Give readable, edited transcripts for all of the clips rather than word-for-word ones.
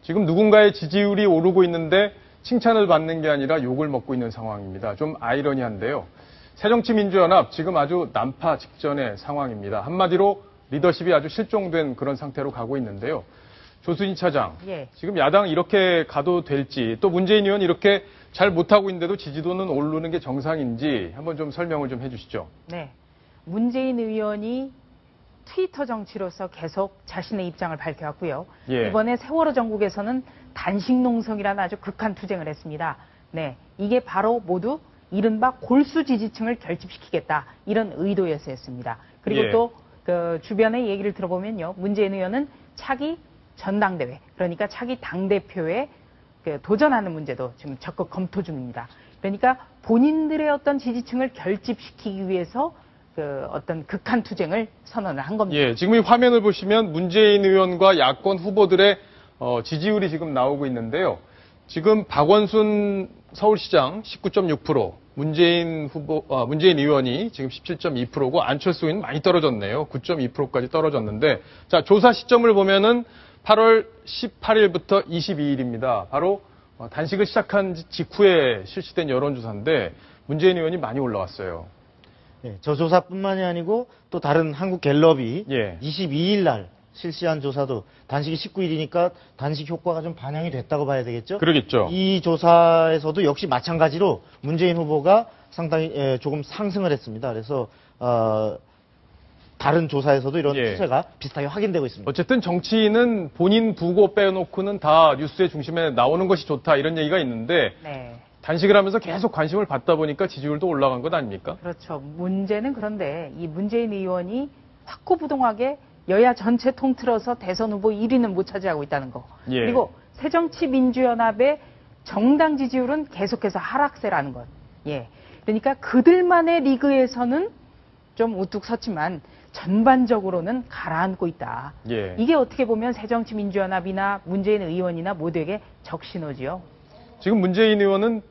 지금 누군가의 지지율이 오르고 있는데 칭찬을 받는 게 아니라 욕을 먹고 있는 상황입니다. 좀 아이러니한데요. 새정치민주연합 지금 아주 난파 직전의 상황입니다. 한마디로 리더십이 아주 실종된 그런 상태로 가고 있는데요. 조수진 차장, 예. 지금 야당 이렇게 가도 될지, 또 문재인 의원 이렇게 잘 못하고 있는데도 지지도는 오르는 게 정상인지 한번 좀 설명을 좀 해주시죠. 네. 문재인 의원이 트위터 정치로서 계속 자신의 입장을 밝혀왔고요. 예. 이번에 세월호 전국에서는 단식 농성이라는 아주 극한 투쟁을 했습니다. 네, 이게 바로 모두 이른바 골수 지지층을 결집시키겠다 이런 의도였습니다. 그리고 예. 또 그 주변의 얘기를 들어보면요, 문재인 의원은 차기 전당대회, 그러니까 차기 당대표에 도전하는 문제도 지금 적극 검토 중입니다. 그러니까 본인들의 어떤 지지층을 결집시키기 위해서 어떤 극한 투쟁을 선언을 한 겁니다. 예, 지금 이 화면을 보시면 문재인 의원과 야권 후보들의 지지율이 지금 나오고 있는데요. 지금 박원순 서울시장 19.6%, 문재인 의원이 지금 17.2%고 안철수 의원은 많이 떨어졌네요. 9.2%까지 떨어졌는데, 자, 조사 시점을 보면은 8월 18일부터 22일입니다. 바로 단식을 시작한 직후에 실시된 여론조사인데 문재인 의원이 많이 올라왔어요. 예, 저 조사뿐만이 아니고 또 다른 한국 갤럽이 예. 22일 날 실시한 조사도 단식이 19일이니까 단식 효과가 좀 반영이 됐다고 봐야 되겠죠? 그러겠죠. 이 조사에서도 역시 마찬가지로 문재인 후보가 상당히 조금 상승을 했습니다. 그래서 다른 조사에서도 이런 예. 추세가 비슷하게 확인되고 있습니다. 어쨌든 정치인은 본인 부고 빼놓고는 다 뉴스의 중심에 나오는 것이 좋다 이런 얘기가 있는데 네. 단식을 하면서 계속 관심을 받다 보니까 지지율도 올라간 것 아닙니까? 그렇죠. 문제는 그런데 이 문재인 의원이 확고부동하게 여야 전체 통틀어서 대선 후보 1위는 못 차지하고 있다는 거. 예. 그리고 새정치민주연합의 정당 지지율은 계속해서 하락세라는 것. 예. 그러니까 그들만의 리그에서는 좀 우뚝 섰지만 전반적으로는 가라앉고 있다. 예. 이게 어떻게 보면 새정치민주연합이나 문재인 의원이나 모두에게 적신호지요. 지금 문재인 의원은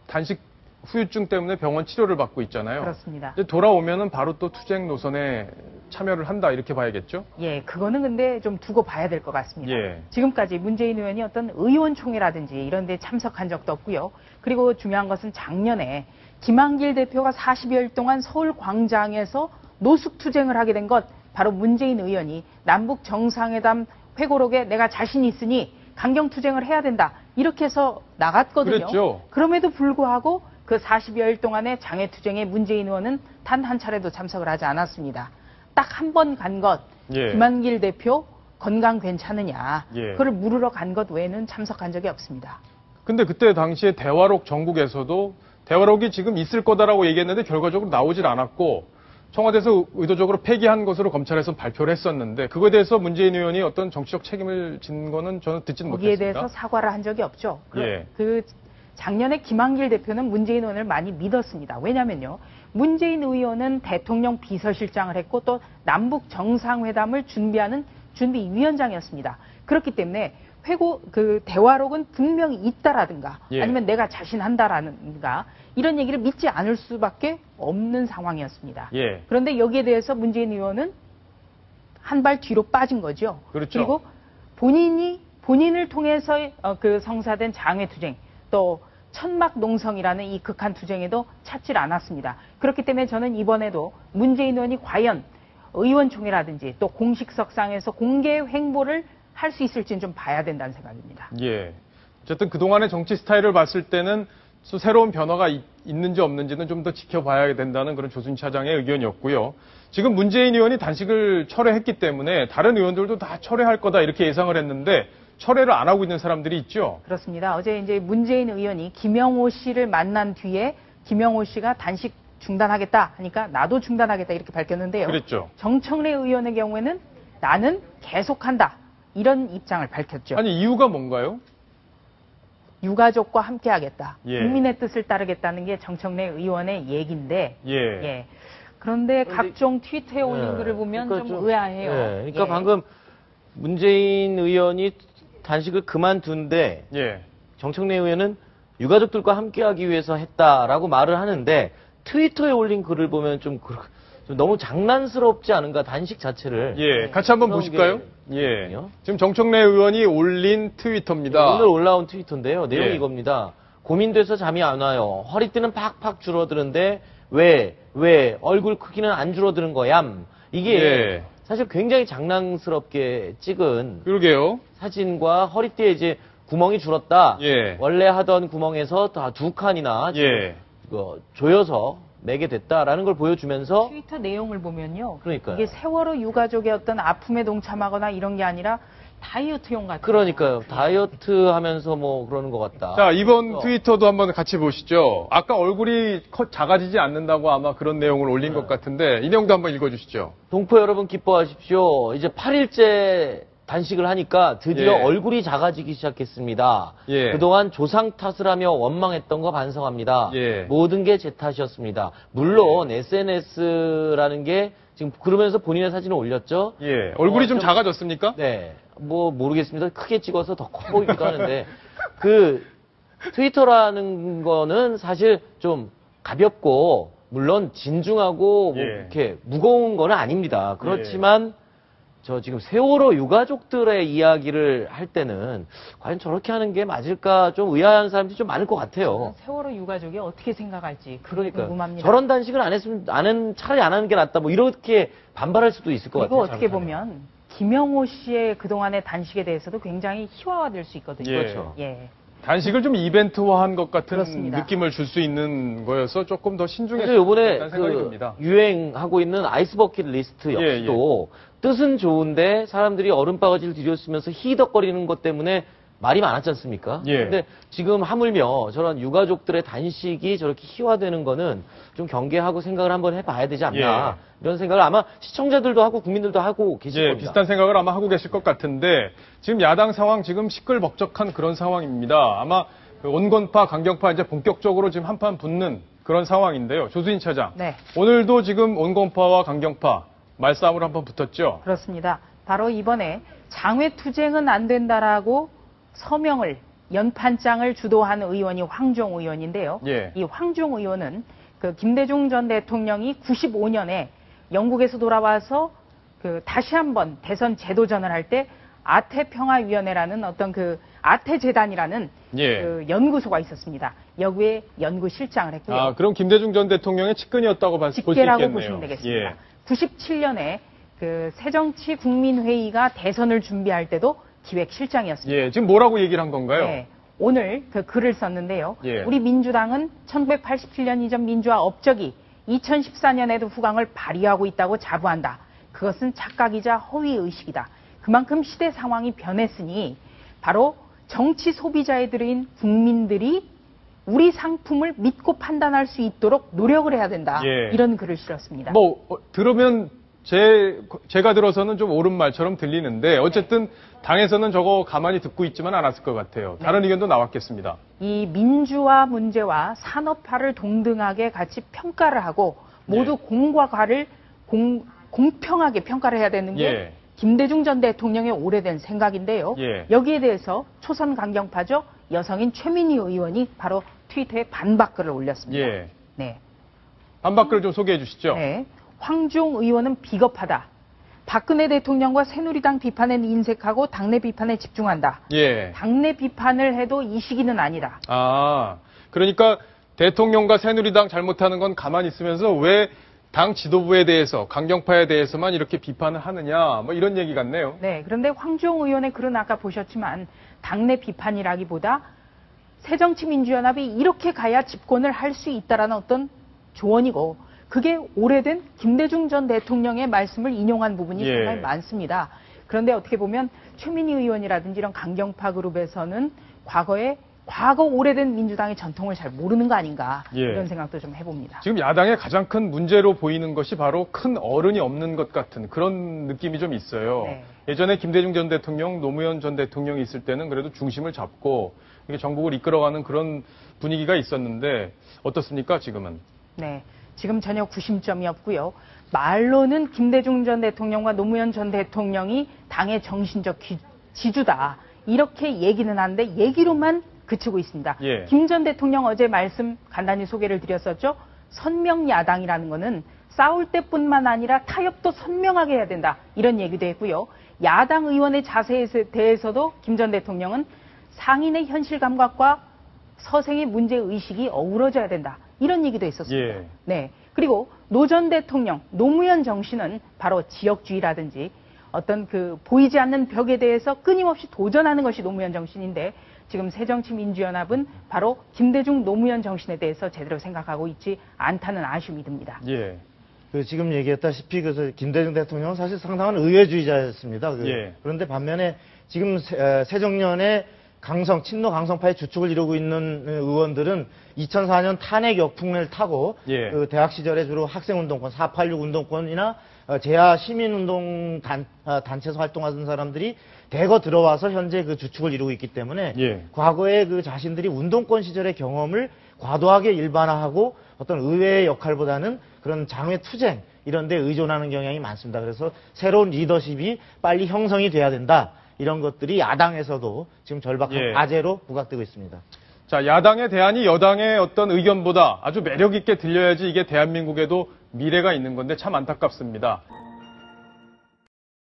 단식 후유증 때문에 병원 치료를 받고 있잖아요. 그렇습니다. 이제 돌아오면은 바로 또 투쟁 노선에 참여를 한다 이렇게 봐야겠죠? 예, 그거는 근데 좀 두고 봐야 될 것 같습니다. 예. 지금까지 문재인 의원이 어떤 의원총회라든지 이런 데 참석한 적도 없고요. 그리고 중요한 것은 작년에 김한길 대표가 40여일 동안 서울 광장에서 노숙투쟁을 하게 된 것, 바로 문재인 의원이 남북 정상회담 회고록에 내가 자신 있으니 강경투쟁을 해야 된다, 이렇게 해서 나갔거든요. 그랬죠. 그럼에도 불구하고 그 40여일 동안의 장외투쟁에 문재인 의원은 단 한 차례도 참석을 하지 않았습니다. 딱 한 번 간 것, 예. 김한길 대표 건강 괜찮으냐, 예. 그걸 물으러 간 것 외에는 참석한 적이 없습니다. 근데 그때 당시에 대화록 전국에서도 대화록이 지금 있을 거다라고 얘기했는데 결과적으로 나오질 않았고 청와대에서 의도적으로 폐기한 것으로 검찰에서 발표를 했었는데 그거에 대해서 문재인 의원이 어떤 정치적 책임을 진 거는 저는 듣지는 거기에 못했습니다. 대해서 사과를 한 적이 없죠. 예. 작년에 김한길 대표는 문재인 의원을 많이 믿었습니다. 왜냐면요, 문재인 의원은 대통령 비서실장을 했고 또 남북 정상회담을 준비하는 준비위원장이었습니다. 그렇기 때문에 대화록은 분명히 있다라든가 예. 아니면 내가 자신한다라든가 이런 얘기를 믿지 않을 수밖에 없는 상황이었습니다. 예. 그런데 여기에 대해서 문재인 의원은 한 발 뒤로 빠진 거죠. 그렇죠. 그리고 본인을 통해서 성사된 장외투쟁, 또 천막 농성이라는 이 극한 투쟁에도 찾질 않았습니다. 그렇기 때문에 저는 이번에도 문재인 의원이 과연 의원총회라든지 또 공식석상에서 공개 행보를 할 수 있을지는 좀 봐야 된다는 생각입니다. 예. 어쨌든 그동안의 정치 스타일을 봤을 때는 또 새로운 변화가 있는지 없는지는 좀 더 지켜봐야 된다는 그런 조순 차장의 의견이었고요. 지금 문재인 의원이 단식을 철회했기 때문에 다른 의원들도 다 철회할 거다 이렇게 예상을 했는데 철회를 안 하고 있는 사람들이 있죠. 그렇습니다. 어제 이제 문재인 의원이 김영호 씨를 만난 뒤에 김영호 씨가 단식 중단하겠다 하니까 나도 중단하겠다 이렇게 밝혔는데요. 그랬죠. 정청래 의원의 경우에는 나는 계속한다, 이런 입장을 밝혔죠. 아니 이유가 뭔가요? 유가족과 함께하겠다. 예. 국민의 뜻을 따르겠다는 게 정청래 의원의 얘기인데, 예. 그런데 각종 트위터에 올린 글을 보면 그러니까 좀 의아해요. 그러니까 방금 문재인 의원이 단식을 그만둔데 예. 정청래 의원은 유가족들과 함께하기 위해서 했다라고 말을 하는데 트위터에 올린 글을 보면 좀 좀 너무 장난스럽지 않은가 단식 자체를. 예, 같이 한번 그런 보실까요? 게 예. 있거든요. 지금 정청래 의원이 올린 트위터입니다. 오늘 올라온 트위터인데요. 내용이 예. 이겁니다. 고민돼서 잠이 안 와요. 허리띠는 팍팍 줄어드는데 왜 얼굴 크기는 안 줄어드는 거얌. 이게 예. 사실 굉장히 장난스럽게 찍은 그러게요. 사진과 허리띠에 이제 구멍이 줄었다. 예. 원래 하던 구멍에서 다 2칸이나 예. 조여서 내게 됐다라는 걸 보여주면서 트위터 내용을 보면요. 그러니까요. 이게 세월호 유가족의 어떤 아픔에 동참하거나 이런 게 아니라 다이어트용 같은. 그러니까요. 다이어트 하면서 뭐 그러는 것 같다. 자, 이번 어. 트위터도 한번 같이 보시죠. 아까 얼굴이 작아지지 않는다고 아마 그런 내용을 올린 네. 것 같은데, 이 내용도 한번 읽어주시죠. 동포 여러분 기뻐하십시오. 이제 8일째 단식을 하니까 드디어 예. 얼굴이 작아지기 시작했습니다. 예. 그동안 조상 탓을 하며 원망했던 거 반성합니다. 예. 모든 게 제 탓이었습니다. 물론 SNS라는 게 지금 그러면서 본인의 사진을 올렸죠. 예. 얼굴이 좀 작아졌습니까? 네. 뭐 모르겠습니다. 크게 찍어서 더 커 보이기도 하는데 그 트위터라는 거는 사실 좀 가볍고 물론 진중하고 뭐 예. 이렇게 무거운 건 아닙니다. 그렇지만 저 지금 세월호 유가족들의 이야기를 할 때는 과연 저렇게 하는 게 맞을까 좀 의아한 사람들이 좀 많을 것 같아요. 세월호 유가족이 어떻게 생각할지 그러니까 궁금합니다. 저런 단식을 안 했으면 차라리 안 하는 게 낫다. 뭐 이렇게 반발할 수도 있을 것 그리고 같아요. 어떻게 잘못하면. 보면 김영호 씨의 그동안의 단식에 대해서도 굉장히 희화화될 수 있거든요. 예. 그렇죠. 예. 단식을 좀 이벤트화한 것 같은 그렇습니다. 느낌을 줄 수 있는 거여서 조금 더 사실 신중했으면 요번에 좋겠다는 생각이 그 듭니다. 유행하고 있는 아이스버킷 리스트 역시도 뜻은 좋은데 사람들이 얼음바가지를 들여쓰면서 히덕거리는 것 때문에 말이 많았지 않습니까? 예. 근데 지금 하물며 저런 유가족들의 단식이 저렇게 희화되는 거는 좀 경계하고 생각을 한번 해봐야 되지 않나. 이런 생각을 아마 시청자들도 하고 국민들도 하고 계실 예, 겁니다. 비슷한 생각을 아마 하고 계실 것 같은데 지금 야당 상황 지금 시끌벅적한 그런 상황입니다. 아마 그 온건파, 강경파 이제 본격적으로 지금 한판 붙는 그런 상황인데요. 조수인 차장. 네. 오늘도 지금 온건파와 강경파 말싸움으로 한번 붙었죠. 그렇습니다. 바로 이번에 장외투쟁은 안 된다라고 서명을 연판장을 주도한 의원이 황종 의원인데요. 예. 이 황종 의원은 그 김대중 전 대통령이 95년에 영국에서 돌아와서 그 다시 한번 대선 재도전을 할 때 아태평화위원회라는 어떤 그 아태재단이라는 예. 그 연구소가 있었습니다. 여기에 연구실장을 했고요. 아, 그럼 김대중 전 대통령의 측근이었다고 볼 수 있겠네요. 직계라고 보시면 되겠습니다. 예. 97년에 그 새정치국민회의가 대선을 준비할 때도 기획실장이었습니다. 예, 지금 뭐라고 얘기를 한 건가요? 네, 오늘 그 글을 썼는데요. 예. 우리 민주당은 1987년 이전 민주화 업적이 2014년에도 후광을 발휘하고 있다고 자부한다. 그것은 착각이자 허위의식이다. 그만큼 시대 상황이 변했으니 바로 정치 소비자에 들인 국민들이 우리 상품을 믿고 판단할 수 있도록 노력을 해야 된다. 예. 이런 글을 실었습니다. 뭐 들으면 제가 들어서는 좀 옳은 말처럼 들리는데 어쨌든 당에서는 저거 가만히 듣고 있지만 않았을 것 같아요. 다른 의견도 나왔겠습니다. 이 민주화 문제와 산업화를 동등하게 같이 평가를 하고 모두 예. 공과 과를 공평하게 평가를 해야 되는 게 예. 김대중 전 대통령의 오래된 생각인데요. 예. 여기에 대해서 초선 강경파죠. 여성인 최민희 의원이 바로 트위터에 반박글을 올렸습니다. 예. 네. 반박글을 좀 소개해 주시죠. 네. 황종 의원은 비겁하다. 박근혜 대통령과 새누리당 비판에 인색하고 당내 비판에 집중한다. 예. 당내 비판을 해도 이 시기는 아니다. 아, 그러니까 대통령과 새누리당 잘못하는 건 가만히 있으면서 왜 당 지도부에 대해서, 강경파에 대해서만 이렇게 비판을 하느냐, 뭐 이런 얘기 같네요. 네, 그런데 황종 의원의 글은 아까 보셨지만 당내 비판이라기보다 새정치민주연합이 이렇게 가야 집권을 할 수 있다라는 어떤 조언이고 그게 오래된 김대중 전 대통령의 말씀을 인용한 부분이 예. 정말 많습니다. 그런데 어떻게 보면 최민희 의원이라든지 이런 강경파 그룹에서는 과거 오래된 민주당의 전통을 잘 모르는 거 아닌가 예. 이런 생각도 좀 해봅니다. 지금 야당의 가장 큰 문제로 보이는 것이 바로 큰 어른이 없는 것 같은 그런 느낌이 좀 있어요. 네. 예전에 김대중 전 대통령, 노무현 전 대통령이 있을 때는 그래도 중심을 잡고 이게 전국을 이끌어가는 그런 분위기가 있었는데 어떻습니까, 지금은? 네, 지금 전혀 구심점이었고요. 말로는 김대중 전 대통령과 노무현 전 대통령이 당의 정신적 지주다. 이렇게 얘기는 하는데 얘기로만 그치고 있습니다. 예. 김 전 대통령 어제 말씀 간단히 소개를 드렸었죠. 선명야당이라는 거는 싸울 때뿐만 아니라 타협도 선명하게 해야 된다. 이런 얘기도 했고요. 야당 의원의 자세에 대해서도 김 전 대통령은 상인의 현실 감각과 서생의 문제 의식이 어우러져야 된다. 이런 얘기도 했었습니다. 예. 네. 그리고 노 전 대통령, 노무현 정신은 바로 지역주의라든지 어떤 그 보이지 않는 벽에 대해서 끊임없이 도전하는 것이 노무현 정신인데 지금 새정치민주연합은 바로 김대중 노무현 정신에 대해서 제대로 생각하고 있지 않다는 아쉬움이 듭니다. 예. 지금 얘기했다시피 김대중 대통령은 사실 상당한 의회주의자였습니다. 예. 그런데 반면에 지금 새정년의 친노 강성파의 주축을 이루고 있는 의원들은 2004년 탄핵 역풍을 타고 예. 대학 시절에 주로 학생운동권, 486 운동권이나 제야 시민운동 단체에서 활동하던 사람들이 대거 들어와서 현재 그 주축을 이루고 있기 때문에 예. 과거에 그 자신들이 운동권 시절의 경험을 과도하게 일반화하고 어떤 의회의 역할보다는 그런 장외 투쟁 이런 데 의존하는 경향이 많습니다. 그래서 새로운 리더십이 빨리 형성이 돼야 된다. 이런 것들이 야당에서도 지금 절박한 예. 과제로 부각되고 있습니다. 자, 야당의 대안이 여당의 어떤 의견보다 아주 매력 있게 들려야지 이게 대한민국에도 미래가 있는 건데 참 안타깝습니다.